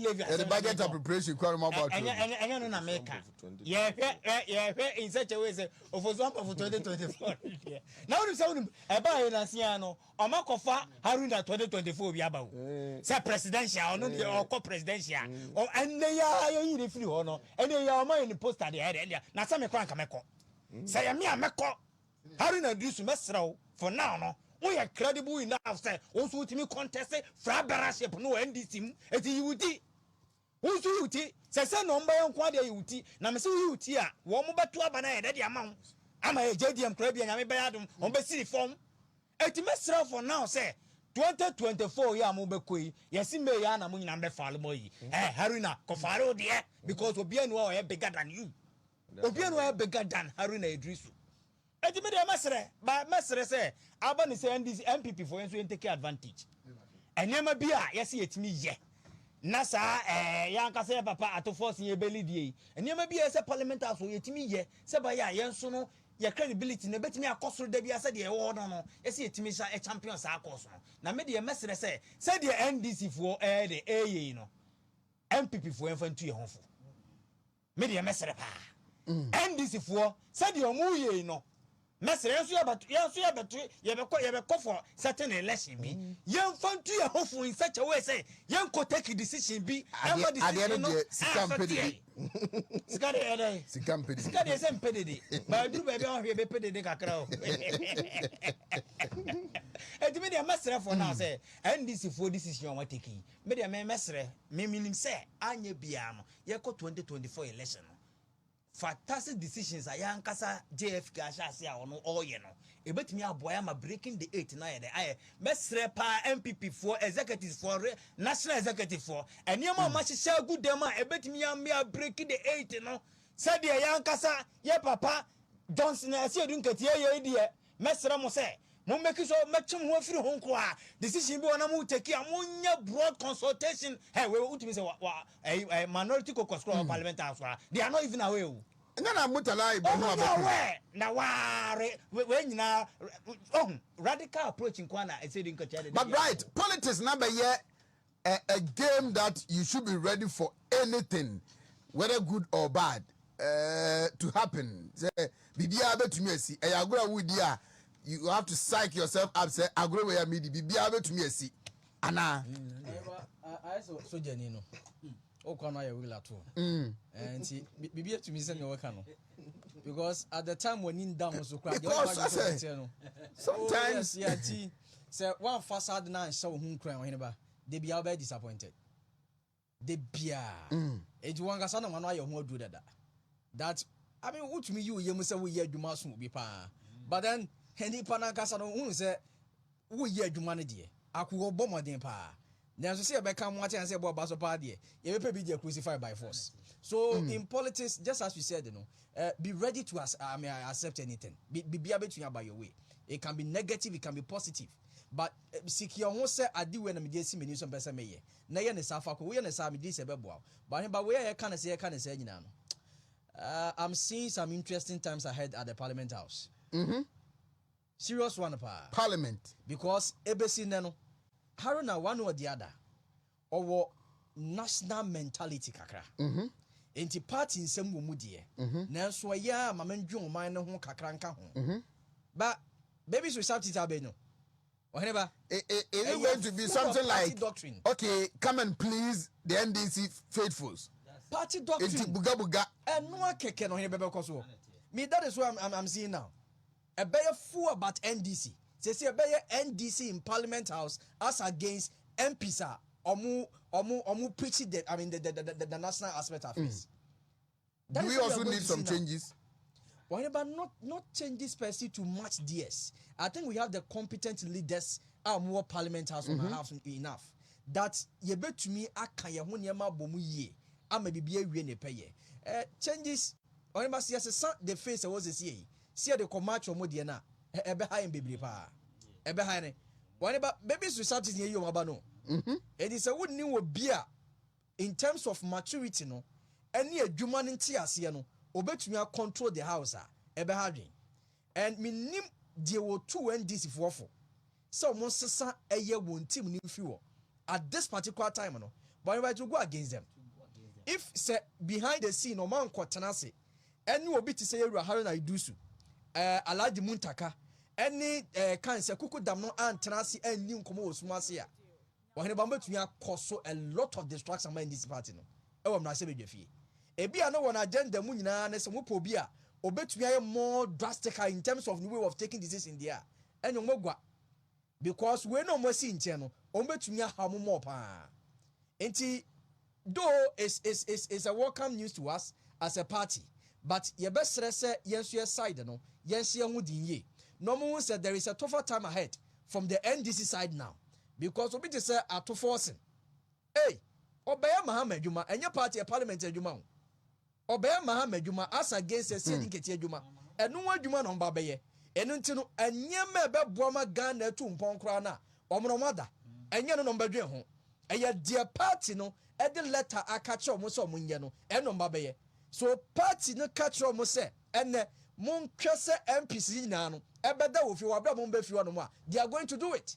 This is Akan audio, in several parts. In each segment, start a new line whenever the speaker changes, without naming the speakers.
levy.
The budget appropriation about
and in America. Yeah, in such a way, say, of example, for 2024. Now, the sound about Nasiano, or Makofa, Haruna 2024, Yabao. Say presidential, or co presidential, or and they are in free honor, and they are my in the post at the area. Now, some crank a meko. Say, I'm a meko. Haruna Iddrisu Mesro for now, no. We are credible enough, say, also to me contest, Frabaraship, no NDC, at the UT. Who's UT? Say, no, by on quad UT, Namasu UT, one more to a banana, that amount. I'm a JDM Caribbean, I'm a bad on the city form. At the Mesro for now, say, 2024 year Mobekui, yes, in Mayana, Moon number Falmoy, Haruna, Kofaro, dear, because Obiano bigger than you. Obiano bigger than Haruna Iddrisu. Eti me de mesre ba mesre say aba ni say NDC MPP for you take advantage enema bia yesi etimi ye na sa yanka say papa ato force ye belidie enema bia say parliamentary so yetimi ye say ba ya yenso no ye credibility na betimi akosoro da bia say de wo no yesi etimi sa champion sa akoso no na me de mesre say de NDC for de eye no MPP for enfantu ye honfo me de mesre pa NDC for say de omu ye no Messer, you for certain election be. Young fun to your home in such a way, say, young could take a decision be. At the end of the Scotty, some pedity. But I do baby on here, be pedity cacao. And to me, the master for now say, and this is for decision what taking. Media may messer, may meaning say, Anya Biam, Yako 2024 election. Fantastic decisions are young Casa JF Gasha or no all you know. A bit me a boy am breaking the 89 I mesre pa MPP for executives for national executive for and your mama shall good dema a bit me a breaking the 8 you know. Said the young Casa, yeah papa Johnson I see you don't get your idea. Mesra Mose. Mo make so much more free home kwa decision be na mo take a munya broad consultation hey we ultimate say a minority caucus parliamentary they are not even aware
na mutala
na ware we nyina radical approach in kwana I said in
but right politics na be a game that you should be ready for anything whether good or bad to happen say bibia betumi asi e agora wudia you have to psych yourself up say agro we am di bibia betumi asi ana
I so jani no o kwa na ya wila to and bibia to me say me waka no because at the time when in down so cry
sometimes
yeah say one facade na show hu kran when ba they be be disappointed they bia e wan ga sana mano aye hu adu that I mean what me you yem say we ye adwuma so bi pa but then Hendy Panakasa no say we ye adwuma ne de akwo bomoden pa na so say be kan mo ati say bo ba so pa de ye be be crucified by force so in politics just as we said you know be ready to accept anything be able by your way it can be negative it can be positive but seek your own say adi we na me dey see me so person me ye na ye ne safa ko we ne sa me dey se be boa but we ye kan say nyina no I'm seeing some interesting times ahead at the Parliament House. Serious one pa.
Parliament.
Because ebesi neno Haruna one or the other or national mentality kakra. Enti party nsem wo mudie. Nanso ya mamandwo man ne ho kakra nka ho. But baby so shout it abeno. Oheneba
it is going to be something like doctrine. Okay, come and please the NDC faithfuls.
Party doctrine.
Enti buga
and no keke no he bebe koso. Me that is what I'm seeing now. A better fool about NDC. Say a better NDC in Parliament House as against MPSA omu preaching that I mean the national aspect of this.
Do we also need some changes?
Why but not changes per se to match DS. I think we have the competent leaders more Parliament House on our house enough. That ye bet to me aka ye ho niema bomu ye. Ama bibia wie ne peye. Changes on ba see the face was see the comatch omo de na ebe ha en bebre pa ebe ha ne wani ba baby so something ye yo maba no it is a would ni wo bia in terms of maturity no any adwuma ne nti ase no obetumi control the house ebe ha dwen and minim de wo two NDC fofo so mo sesa eye won team ni fi wo at this particular time no but if to go against them. If say behind the scene no man kwatenase any obi to say Haruna Iddrisu Alhaji Muntaka any kan say kuku dam no antenase any nkomo osumase a when ba betumi akoso a lot of distraction in this party no e wo mrase bedwafie e bia no won agenda mu nyina ne se mo po bia obetumi aye more drastic in terms of the way of taking decisions in there enyo mogwa because we no mo si nche no obetumi ahamu more pa enti though is a welcome news to us as a party, but ye best say yensu side no yensu hu dinye. No more said there is a tougher time ahead from the NDC side now because obi to say at forcing. Hey, obey Muhammad Juma and your party a parliamentary Juma. Obey Muhammad Juma as against a sitting Ketia Juma and no one Juma on Babaye and until and yemme be Broma Gan to Poncrana or Monomada and yan number home. And your dear party no. E the letter I catch on so munya no e no mbabe so party no catch on mo say ene mon twese MPC na no e beda wo fi wa bra mon be fi no mo they are going to do it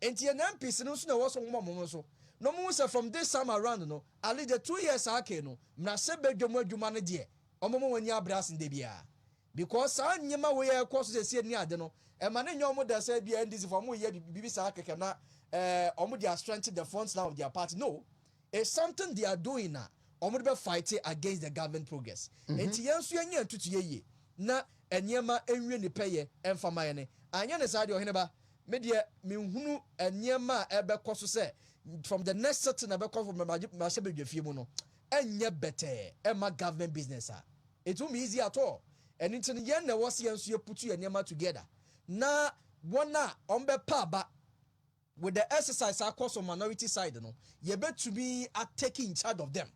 enti en MPC no so na wo so mo so no mo say from this time around no at least the 2 years ake no na se bedwom adwuma no de omo mo wani abras nde bia because anyema we ye course se ni ade no e ma ne nyom da say bia NDC for mo ye bibi sa akeke na omo they are strengthening the fronts now of their party no. It's something they are doing now. Omo be fighting against the government progress. Enti yensu enya tutu ye na enyema enwie ne peye emfama ye ne. Anya ne sade ohene ba me de me hunu enyema ebe koso se from the next certain ebe koso from ma se bedwafie mu no enye better ema government business a. It won't be easy at all. And into the yen na was yensu ye put you enyema together. Na wona ombe pa ba with the exercise across on minority side, no, you bet to be taking charge of them.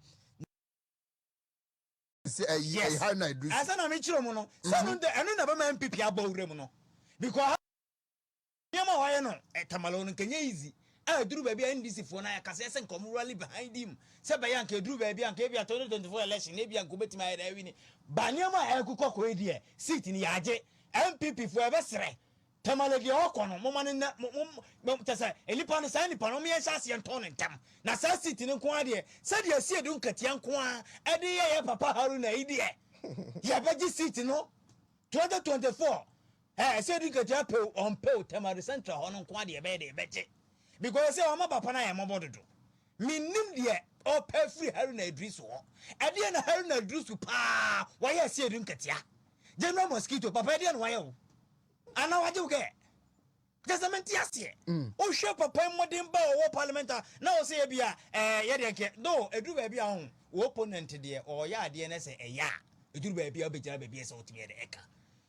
Yes,
as an amateur, mono, some the and never man MPP about Remono because Yama Wayano at Tamalone can easy. I drew baby NDC for Naya Casas and come rally behind him. Sabayanke drew baby and gave you a 2024 election, maybe and commit my winning. Banyama Elkuko idea, sit in Yaje, MPP for a vessel. Tamalegi okono momane na tasa elipano sa ni pano me yasa ye nton ntam na sa city ne ko ade se de asie du nkatia nko a ede ye papa Haruna ide ye beji city no 2024 se du nkatia pe on pe Tamale Central hono nko ade be de beje because say o ma papa na ye mobododo minim de o pe free Haruna Iddrisu ho ede na Haruna Iddrisu pa wa ye asie du nkatia general mosquito papa ede na wa ye o ana waje ke testament yasie o hwe papa modern ba o parliamentar na o say bia ye de ke no edu ba bia ho o opponent de o ya de na say eya edu ba bia o be jira ba bia say o timi de eka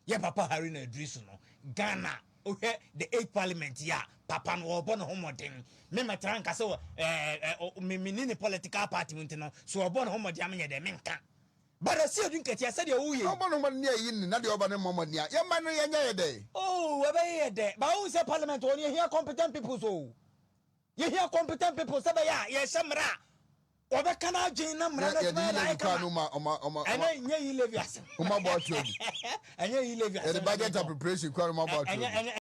ye papa Haruna Iddrisu no Ghana o hwe the 8th parliament ya papa no obo no homodin me metran ka say me ni political party no so obo no homodin amenya de menka. But I see you drink it. I said, "Oh, yeah,
no one near you, not the urban moment. Yeah, man, yeah, day.
Oh, a day. But who say parliament when you hear competent people? So you hear competent people say, yes, some ra. Or the canal gin number. I know you live yes. And you live yes.
The budget of preparation,